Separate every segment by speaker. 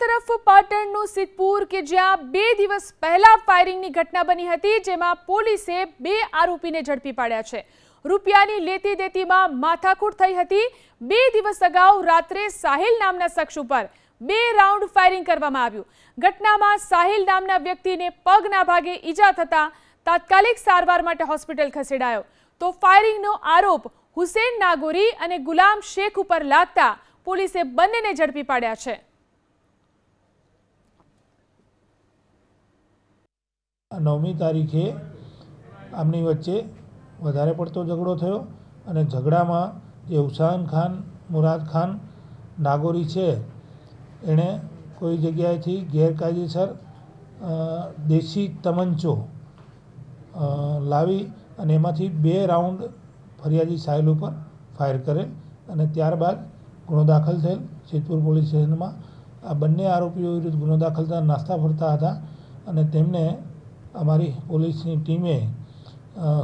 Speaker 1: તરફ પાટણનું સિદ્ધપુર કે જ્યાં 2 દિવસ પહેલા ફાયરિંગની ઘટના બની હતી, જેમાં પોલીસે 2 આરોપીને ઝડપી પાડ્યા છે। રૂપિયાની લેતી દેતીમાં માથાકૂટ થઈ હતી। 2 દિવસ અગાઉ રાત્રે સાહિલ નામના શખ્સ ઉપર 2 રાઉન્ડ ફાયરિંગ કરવામાં આવ્યું। ઘટનામાં સાહિલ નામના વ્યક્તિને પગના ભાગે ઈજા થતા તાત્કાલિક સારવાર માટે હોસ્પિટલ ખસેડાયો। તો ફાયરિંગનો આરોપ હુસેન નાગોરી અને ગુલામ શેખ ઉપર લાગતા પોલીસે બંનેને ઝડપી પાડ્યા છે।
Speaker 2: 9મી તારીખે આમની વચ્ચે વધારે પડતો ઝઘડો થયો અને ઝઘડામાં જે હુસૈન ખાન મુરાદ ખાન નાગોરી છે એણે કોઈ જગ્યાએથી ગેરકાયદેસર દેશી તમંચો લાવી અને એમાંથી 2 રાઉન્ડ ફરિયાદી સાહિલ ઉપર ફાયર કરે અને ત્યારબાદ ગુનો દાખલ થયેલ સિદ્ધપુર પોલીસ સ્ટેશનમાં। આ બંને આરોપીઓ વિરુદ્ધ ગુનો દાખલ થતા નાસ્તા ફરતા હતા અને તેમને અમારી પોલીસની ટીમે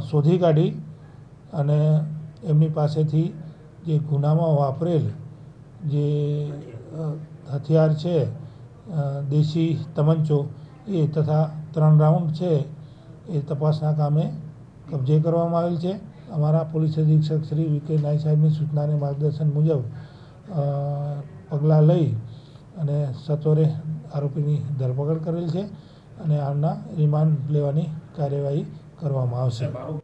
Speaker 2: શોધી કાઢી અને એમની પાસેથી જે ગુનામાં વાપરેલ જે હથિયાર છે દેશી તમંચો એ તથા 3 રાઉન્ડ છે એ તપાસના કામે કબજે કરવામાં આવેલ છે। અમારા પોલીસ અધિક્ષક શ્રી વી.કે. નાઈ સાહેબની સૂચના અને માર્ગદર્શન મુજબ પગલાં લઈ અને સત્વરે આરોપીની ધરપકડ કરેલ છે અને આમના રિમાન્ડ લેવાની કાર્યવાહી કરવામાં આવશે।